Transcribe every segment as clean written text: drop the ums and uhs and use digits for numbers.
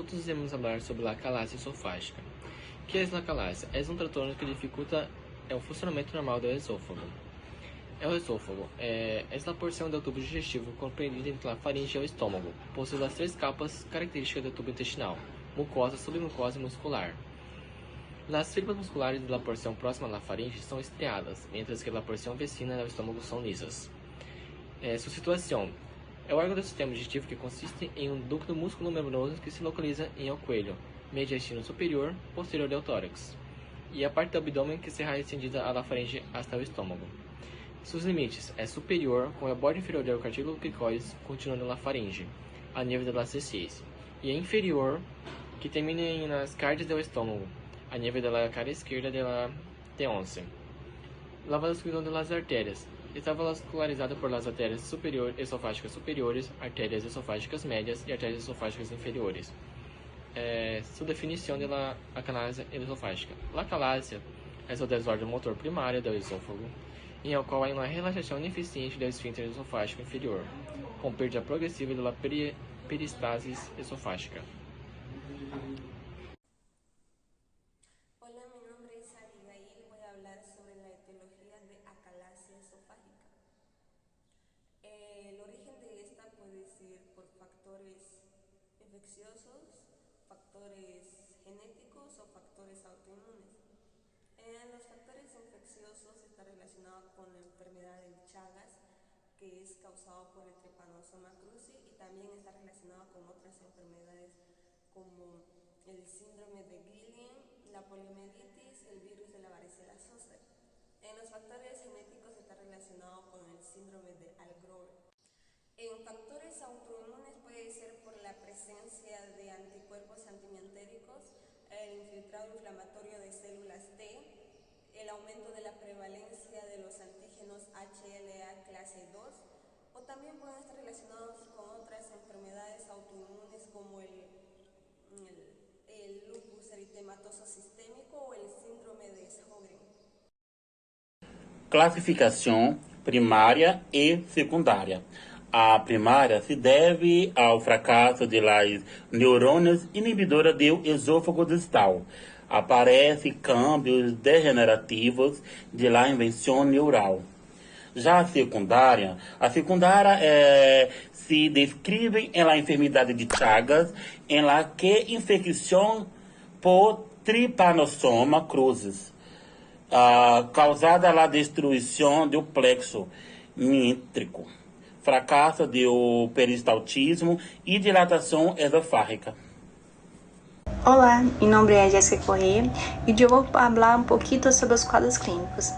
minutos iremos falar sobre a acalásia esofágica. O que é a acalásia? É um transtorno que dificulta o funcionamento normal do esôfago. O esôfago é a porção do tubo digestivo compreendida entre a faringe e o estômago. Possui as três capas características do tubo intestinal: mucosa, submucosa e muscular. As fibras musculares da porção próxima à faringe são estriadas, mientras que a porção vecina ao estômago são lisas. Sua situação é o órgão do sistema digestivo que consiste em um ducto músculo-membranoso que se localiza em o coelho, mediastino superior, posterior ao tórax, e a parte do abdômen que será estendida à faringe até o estômago. Seus limites é superior, com a borda inferior do cartílago cricoides continuando na faringe, a nível das cecíes, e é inferior, que termina nas cardias do estômago, a nível da cara esquerda da T11. La vasculação das artérias está vascularizada por las artérias esofágicas superiores, artérias esofágicas médias e artérias esofágicas inferiores. Sua definição da acalásia esofágica. A acalásia é o desordem motor primário do esôfago, em el qual há uma relaxação ineficiente do esfíncter esofágico inferior, com perda progressiva da peristalsis esofágica. Hola, mi nombre es Abigail. Voy a hablar sobre la etiología de acalasia esofágica. El origen de esta puede ser por factores infecciosos, factores genéticos o factores autoinmunes. Los factores infecciosos están relacionados con la enfermedad de Chagas, que es causado por el Trypanosoma cruzi, y también está relacionado con otras enfermedades como el síndrome de Guillain, la poliomielitis, el virus de la varicela zoster. Los factores genéticos están relacionados con el síndrome de Algrover. En factores autoinmunes puede ser por la presencia de anticuerpos antimientéricos, el infiltrado inflamatorio de células T, el aumento de la prevalencia de los antígenos HLA clase 2, o también pueden estar relacionados con otras enfermedades autoinmunes como el lupus eritematoso sistémico o el síndrome de Sjögren. Classificação primária e secundária. A primária se deve ao fracasso de las neurônias inibidoras do esôfago distal. Aparecem câmbios degenerativos de la invenção neural. Já a secundária se descreve em la enfermidade de Chagas, em la que infecção por Trypanosoma cruzi, causada la destruição do plexo mítrico, fracasso do peristaltismo e dilatação esofágica. Olá, mi nombre es Jéssica Correa e eu vou falar um pouquinho sobre os quadros clínicos.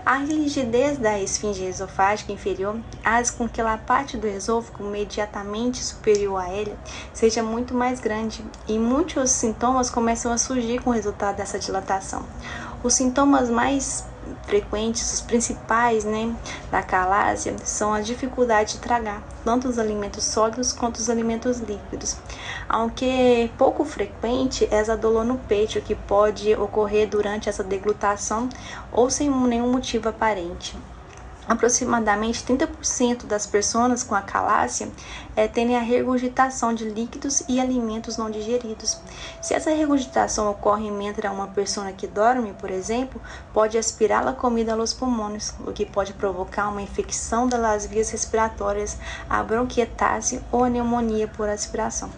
A rigidez da esfinge esofágica inferior faz com que a parte do esôfago imediatamente superior a ele seja muito mais grande e muitos sintomas começam a surgir com o resultado dessa dilatação. Os sintomas mais frequentes, os principais, da acalásia, são a dificuldade de tragar, tanto os alimentos sólidos quanto os alimentos líquidos. Aunque pouco frequente, é a dor no peito, que pode ocorrer durante essa deglutação ou sem nenhum motivo aparente. Aproximadamente 30% das pessoas com acalásia têm a regurgitação de líquidos e alimentos não digeridos. Se essa regurgitação ocorre mentre uma pessoa que dorme, por exemplo, pode aspirar a comida aos pulmões, o que pode provocar uma infecção das vias respiratórias, a bronquiectase ou a pneumonia por aspiração.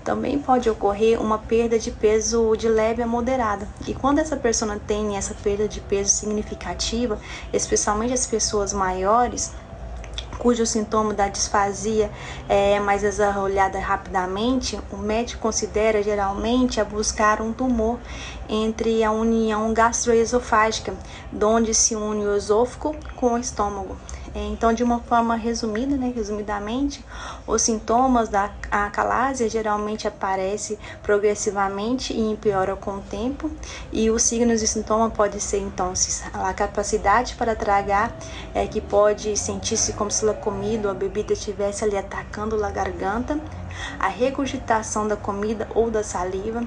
Também pode ocorrer uma perda de peso de leve a moderada, e quando essa pessoa tem essa perda de peso significativa, especialmente as pessoas maiores, cujo sintoma da disfasia é mais desarrollada rapidamente, o médico considera geralmente a buscar um tumor entre a união gastroesofágica, onde se une o esôfago com o estômago. Então, de uma forma resumida, resumidamente, os sintomas da acalásia geralmente aparecem progressivamente e empeoram com o tempo, e os signos de sintoma podem ser, então, a capacidade para tragar, que pode sentir-se como se a comida ou a bebida estivesse ali atacando a garganta, a regurgitação da comida ou da saliva,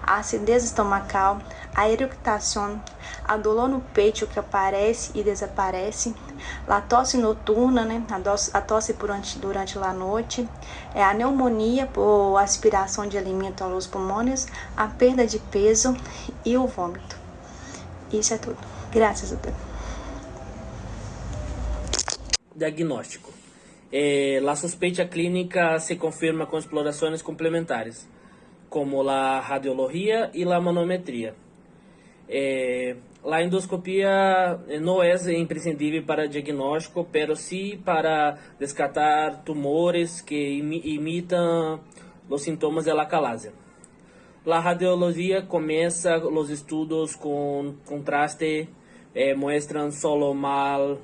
a acidez estomacal, a eructação, a dor no peito que aparece e desaparece, a tosse noturna, né? A tosse durante a noite, a pneumonia por aspiração de alimento aos pulmões, a perda de peso e o vômito. Isso é tudo. Graças a Deus. Diagnóstico. La sospecha clínica se confirma con exploraciones complementares, como la radiología y la manometría. La endoscopia no es imprescindible para el diagnóstico, pero sí para descartar tumores que imitan los síntomas de la acalasia. La radiología comienza los estudios con contraste, muestran solo mal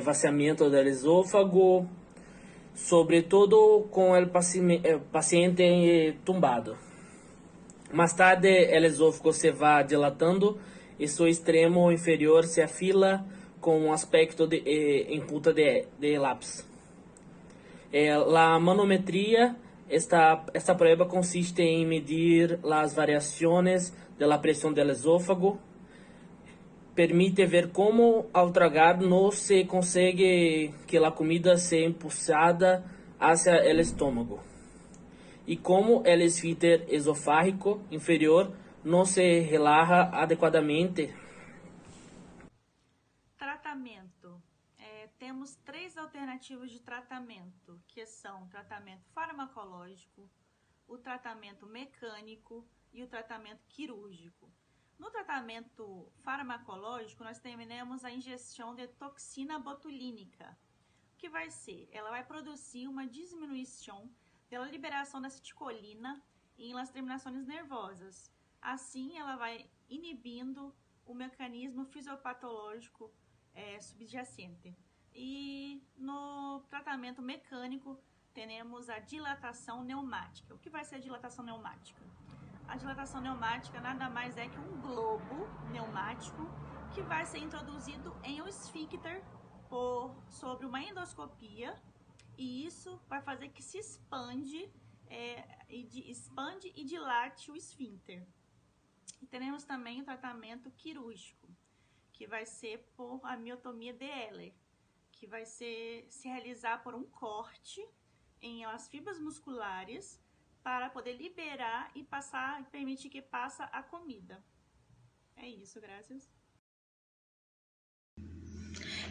vaciamiento del esófago, sobre todo con el paciente tumbado. Más tarde el esófago se va dilatando y su extremo inferior se afila con un aspecto en punta de lápiz. La manometría, esta prueba consiste en medir las variaciones de la presión del esófago. Permite ver cómo al tragar no se consigue que la comida sea impulsada hacia el estómago y cómo el esfínter esofágico inferior no se relaja adequadamente. Tratamento. Temos 3 alternativas de tratamento, que são o tratamento farmacológico, o tratamento mecânico e o tratamento quirúrgico. No tratamento farmacológico, nós terminamos a ingestão de toxina botulínica. O que vai ser? Ela vai produzir uma diminuição da liberação da acetilcolina em las terminações nervosas. Assim, ela vai inibindo o mecanismo fisiopatológico subjacente. E no tratamento mecânico, temos a dilatação pneumática. O que vai ser a dilatação pneumática? A dilatação pneumática nada mais é que um globo pneumático que vai ser introduzido em um esfíncter sobre uma endoscopia, e isso vai fazer que se expande e dilate o esfíncter. E teremos também o tratamento quirúrgico, que vai ser por a miotomia de Ehlers, que vai se realizar por um corte em as fibras musculares para poder liberar e permitir que passe a comida. É isso, gracias.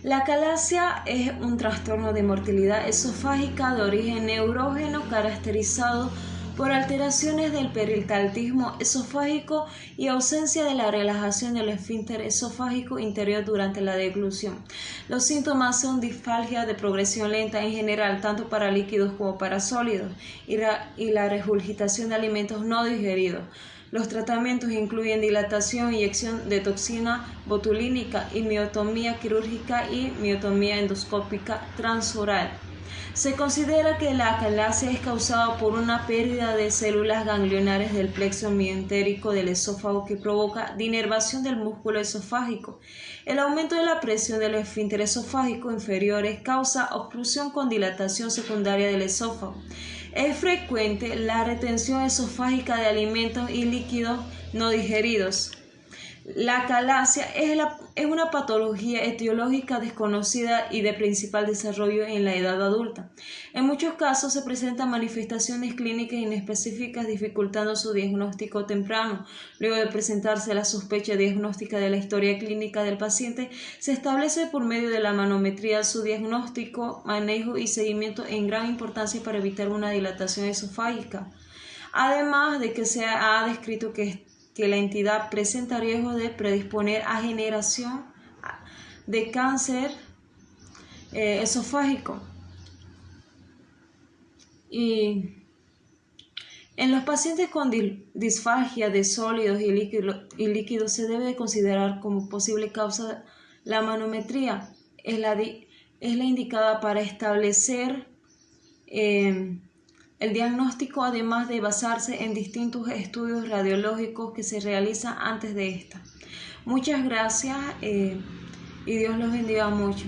La acalasia es un trastorno de mortalidad esofágica de origen neurógeno caracterizado por alteraciones del peristaltismo esofágico y ausencia de la relajación del esfínter esofágico interior durante la deglución. Los síntomas son disfalgia de progresión lenta en general, tanto para líquidos como para sólidos, y la regurgitación de alimentos no digeridos. Los tratamientos incluyen dilatación, inyección de toxina botulínica y miotomía quirúrgica y miotomía endoscópica transoral. Se considera que la acalasia es causada por una pérdida de células ganglionares del plexo meentérico del esófago que provoca dinervación del músculo esofágico. El aumento de la presión del esfínter esofágico inferior causa obstrucción con dilatación secundaria del esófago. Es frecuente la retención esofágica de alimentos y líquidos no digeridos. La acalasia es una patología etiológica desconocida y de principal desarrollo en la edad adulta. En muchos casos se presentan manifestaciones clínicas inespecíficas dificultando su diagnóstico temprano. Luego de presentarse la sospecha diagnóstica de la historia clínica del paciente, se establece por medio de la manometría su diagnóstico, manejo y seguimiento en gran importancia para evitar una dilatación esofágica. Además de que se ha descrito que la entidad presenta riesgo de predisponer a generación de cáncer esofágico. Y en los pacientes con disfagia de sólidos y líquidos se debe considerar como posible causa la manometría. Es la indicada para establecer el diagnóstico, además de basarse en distintos estudios radiológicos que se realizan antes de esta. Muchas gracias y Dios los bendiga mucho.